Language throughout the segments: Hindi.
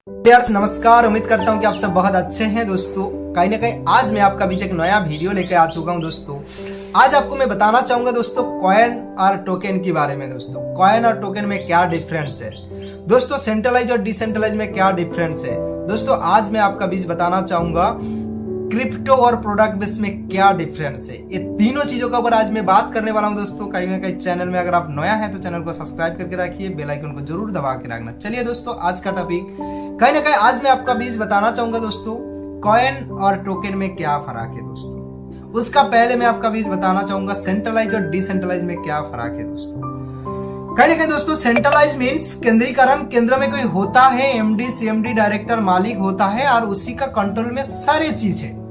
प्लेयर्स नमस्कार। उम्मीद करता हूं कि आप सब बहुत अच्छे हैं। दोस्तों कहीं ना कहीं आज मैं आपका बीच एक नया वीडियो लेकर आ चुका हूं। दोस्तों आज आपको मैं बताना चाहूंगा दोस्तों कॉइन और टोकन के बारे में। दोस्तों कॉइन और टोकन में क्या डिफरेंस है, दोस्तों सेंट्रलाइज और डिसेंट्रलाइज में क्या डिफरेंस है। दोस्तों आज मैं आपका बीच बताना चाहूंगा क्रिप्टो और प्रोडक्ट बेस में क्या डिफरेंस है। ये तीनों चीजों के ऊपर आज मैं बात करने वाला हूं। दोस्तों कहीं ना कहीं चैनल में अगर आप नया है तो चैनल को सब्सक्राइब करके रखिए, बेल आइकन को जरूर दबा के रखना। चलिए दोस्तों आज का टॉपिक कहीं ना कहीं आज मैं आपका बीच बताना चाहूंगा दोस्तों कॉइन और टोकन में क्या फर्क है। दोस्तों उसका पहले मैं आपका बीच बताना चाहूंगा सेंट्रलाइज और डिसेंट्रलाइज में क्या फर्क है। दोस्तों कहीं ना कहीं दोस्तों सेंट्रलाइज मीन्स केंद्रीकरण, केंद्र में कोई होता है, एमडी सीएमडी डायरेक्टर मालिक होता है और उसी का कंट्रोल में सारी चीजें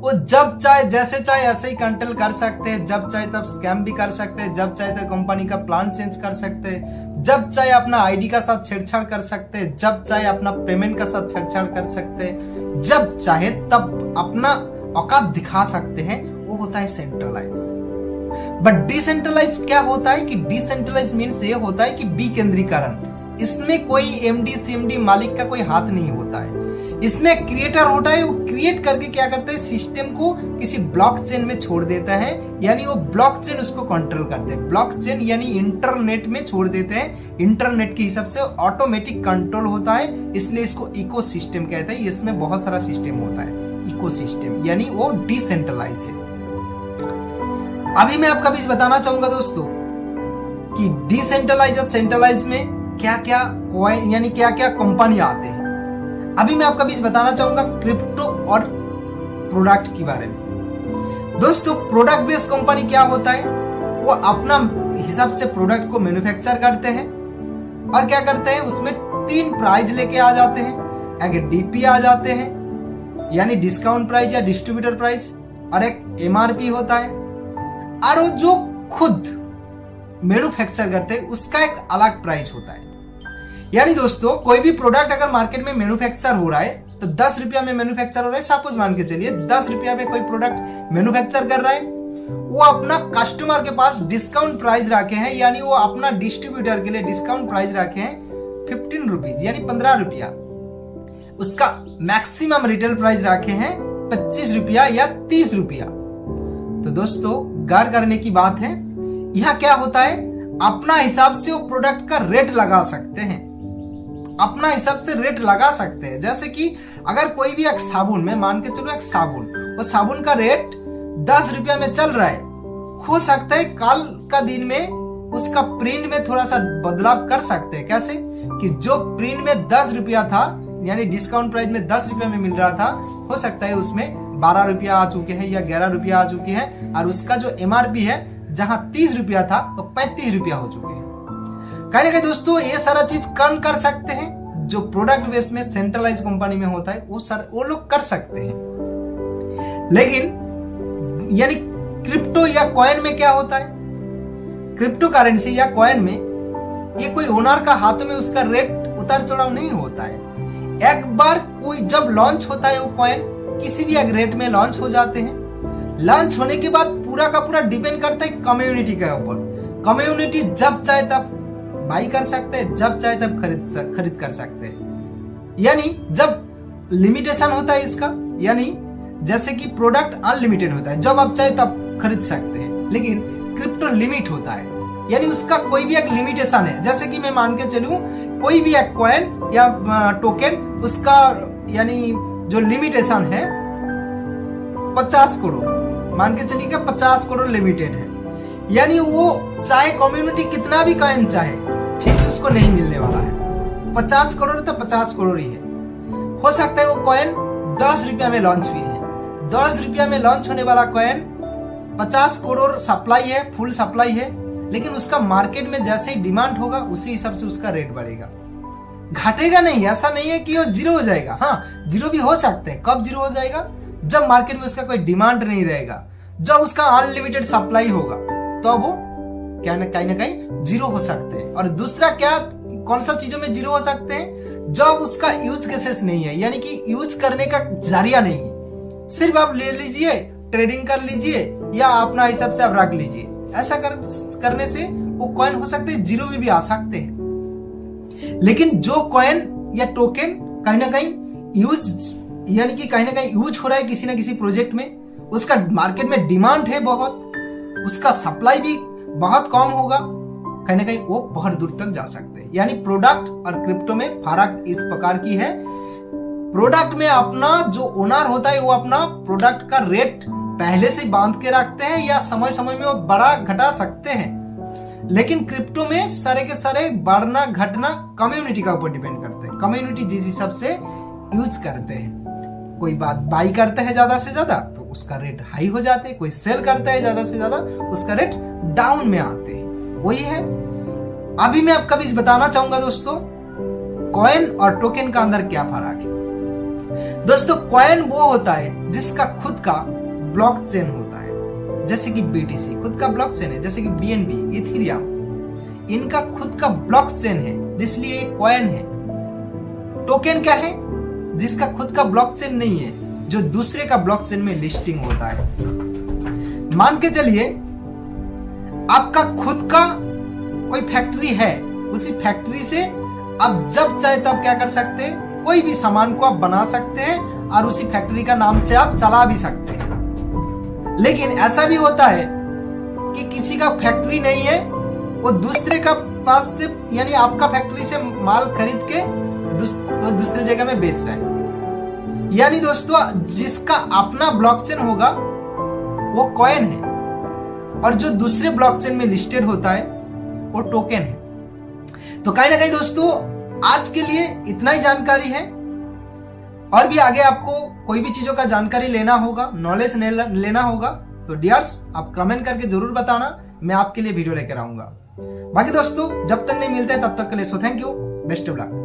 वो जब चाहे जैसे चाहे ऐसे ही कंट्रोल कर सकते हैं। जब चाहे तब स्कैम भी कर सकते हैं, जब चाहे तब कंपनी का प्लान चेंज कर सकते हैं, जब चाहे अपना आईडी का साथ छेड़छाड़ कर सकते हैं, जब चाहे अपना पेमेंट का साथ छेड़छाड़ कर सकते हैं, जब चाहे तब अपना औकात दिखा सकते हैं। वो होता है सेंट्रलाइज। बट डिसेंट्रलाइज क्या होता है कि डिसेंट्रलाइज मीन्स ये होता है कि विकेंद्रीकरण। इसमें कोई एमडी सीएमडी मालिक का कोई हाथ नहीं होता है। इसमें क्रिएटर होता है, वो क्रिएट करके क्या करता है सिस्टम को किसी ब्लॉकचेन में छोड़ देता है, यानी वो ब्लॉकचेन उसको कंट्रोल करते हैं। ब्लॉकचेन यानी इंटरनेट में छोड़ देते हैं। इंटरनेट के हिसाब से ऑटोमेटिक कंट्रोल होता है, इसलिए इसको इकोसिस्टम कहते हैं। इसमें बहुत सारा सिस्टम होता है, इकोसिस्टम यानी वो डिसेंट्रलाइज है। अभी मैं आपका बीच बताना चाहूंगा दोस्तों कि डिसेंट्रलाइज और सेंट्रलाइज में क्या क्या कॉइन यानी क्या क्या कंपनी आते हैं। अभी मैं आपका बीच बताना चाहूंगा क्रिप्टो और प्रोडक्ट के बारे में। दोस्तों प्रोडक्ट बेस्ड कंपनी क्या होता है, वो अपना हिसाब से प्रोडक्ट को मैन्युफैक्चर करते हैं और क्या करते हैं उसमें 3 प्राइस लेके आ जाते हैं। एक डीपी आ जाते हैं यानी डिस्काउंट प्राइस या डिस्ट्रीब्यूटर प्राइस, और एक एमआरपी होता है, और वो जो खुद मैन्युफैक्चर करते हैं उसका एक अलग प्राइस होता है। यानी दोस्तों कोई भी प्रोडक्ट अगर मार्केट में मैन्युफैक्चर हो रहा है तो 10 रुपया में मैन्युफैक्चर हो रहा है, सपोज मान के चलिए 10 रुपया में कोई प्रोडक्ट मैन्युफैक्चर कर रहा है, वो अपना कस्टमर के पास डिस्काउंट प्राइस रखे हैं, यानी वो अपना डिस्ट्रीब्यूटर के लिए डिस्काउंट प्राइस रखे हैं 15 रुपीज यानी 15 रुपया। उसका मैक्सिमम रिटेल प्राइस रखे हैं 25 रुपया या 30 रुपया। तो दोस्तों गौर करने की बात है, यह क्या होता है अपना हिसाब से वो प्रोडक्ट का रेट लगा सकते हैं, अपना हिसाब से रेट लगा सकते हैं। जैसे कि अगर कोई भी एक साबुन में मान के चलो एक साबुन, वो साबुन का रेट 10 रुपया में चल रहा है, हो सकता है कल का दिन में उसका प्रिंट में थोड़ा सा बदलाव कर सकते हैं। कैसे कि जो प्रिंट में 10 रुपया था यानी डिस्काउंट प्राइस में 10 रुपया में मिल रहा था, हो सकता है उसमें 12 रुपया आ चुके हैं या 11 रुपया आ चुके हैं, और उसका जो एमआरपी है जहां 30 रुपया था वो 35 रुपया हो चुके हैं। कहीं ना कहीं दोस्तों ये सारा चीज कम कर सकते हैं। जो प्रोडक्ट बेस में सेंट्रलाइज कंपनी में होता है वो लोग कर सकते हैं। लेकिन यानी क्रिप्टो या कॉइन में क्या होता है, क्रिप्टो करेंसी या कॉइन में ये कोई ओनर का हाथों में उसका रेट उतार चढ़ाव नहीं होता है। एक बार कोई जब लॉन्च होता है वो कॉइन किसी भी एक रेट में लॉन्च हो जाते हैं। लॉन्च होने के बाद पूरा का पूरा डिपेंड करता है कम्युनिटी के ऊपर। कम्युनिटी जब चाहे तब बाई कर सकते हैं, जब चाहे तब खरीद कर सकते हैं। यानी जब लिमिटेशन होता है इसका, यानी जैसे कि प्रोडक्ट अनलिमिटेड होता है, जब आप चाहे तब खरीद सकते हैं। लेकिन क्रिप्टो लिमिट होता है, यानी उसका कोई भी एक लिमिटेशन है। जैसे कि मैं मान के चलूं कोई भी एक कॉइन या टोकन, उसका यानी जो लिमिटेशन है 50 करोड़, मान के चलिए 50 करोड़ लिमिटेड है। यानी वो चाहे कम्युनिटी कितना भी कॉइन चाहे फिर भी उसको नहीं मिलने वाला है। 50 करोड़ तो 50 करोड़ ही है। हो सकता है वो कॉइन 10 रुपया में लॉन्च हुई है, 10 रुपया में लॉन्च होने वाला कॉइन 50 करोड़ सप्लाई है, फुल सप्लाई है, लेकिन उसका मार्केट में जैसे ही डिमांड होगा उसी हिसाब से उसका रेट बढ़ेगा, घटेगा नहीं। ऐसा नहीं है कि वो जीरो हो जाएगा। हाँ जीरो भी हो सकते हैं। कब जीरो हो जाएगा, जब मार्केट में उसका कोई डिमांड नहीं रहेगा, जब उसका अनलिमिटेड सप्लाई होगा तो वो क्या ना कहीं जीरो हो सकते हैं। और दूसरा क्या, कौन सा चीजों में जीरो हो सकते हैं, जब उसका यूज केसेस नहीं है, यानी कि यूज करने का जरिया नहीं है। सिर्फ आप ले लीजिए, ट्रेडिंग कर लीजिए या अपना हिसाब से आप रख लीजिए। ऐसा करने से वो कॉइन हो सकते हैं जीरो में भी आ सकते हैं। लेकिन जो कॉइन या टोकन कहीं ना कहीं यूज, यानी कि कहीं ना कहीं यूज हो रहा है किसी ना किसी प्रोजेक्ट में, उसका मार्केट में डिमांड है बहुत, उसका सप्लाई भी बहुत कम होगा, कहीं ना कहीं वो बहुत दूर तक जा सकते हैं। यानी प्रोडक्ट और क्रिप्टो में फर्क इस प्रकार की है, प्रोडक्ट में अपना जो ओनर होता है वो अपना प्रोडक्ट का रेट पहले से बांध के रखते हैं या समय समय में वो बढ़ा घटा सकते हैं, लेकिन क्रिप्टो में सारे के सारे बढ़ना घटना कम्युनिटी का ऊपर डिपेंड करते हैं। कम्युनिटी जिस हिसाब से यूज करते हैं, कोई बात बाई करता है ज्यादा से ज्यादा तो उसका रेट हाई हो जाते हैं, कोई सेल करता है ज्यादा से ज्यादा उसका रेट डाउन में आते हैं, वही है। अभी मैं आपका भी बताना चाहूंगा दोस्तों, कॉइन और टोकन का अंदर क्या फर्क है। दोस्तों कॉइन वो होता है जिसका खुद का ब्लॉकचेन होता है, जैसे कि बीटीसी खुद का ब्लॉकचेन है, जैसे कि बीएनबी, इथेरियम, इनका खुद का ब्लॉकचेन है जिसलिए ये कॉइन है। टोकन क्या है, जिसका खुद का ब्लॉकचेन नहीं है, जो दूसरे का ब्लॉकचेन में लिस्टिंग होता है। मान के चलिए आपका खुद का कोई फैक्ट्री है, उसी फैक्ट्री से आप जब चाहे तब क्या कर सकते हैं, कोई भी सामान को आप बना सकते हैं और उसी फैक्ट्री का नाम से आप चला भी सकते हैं। लेकिन ऐसा भी होता है कि किसी का फैक्ट्री नहीं है, वो दूसरे का पास से, यानी आपका फैक्ट्री से माल खरीद के दूसरे जगह में बेच रहा है। यानी दोस्तों जिसका अपना ब्लॉकचेन होगा वो कॉइन है, और जो दूसरे ब्लॉकचेन में लिस्टेड होता है वो टोकन है। तो कहीं ना कहीं दोस्तों आज के लिए इतना ही जानकारी है, और भी आगे आपको कोई भी चीजों का जानकारी लेना होगा, नॉलेज लेना होगा तो डियर्स आप कमेंट करके जरूर बताना, मैं आपके लिए वीडियो लेकर आऊंगा। बाकी दोस्तों जब तक नहीं मिलते तब तक के लिए so thank you, best of luck.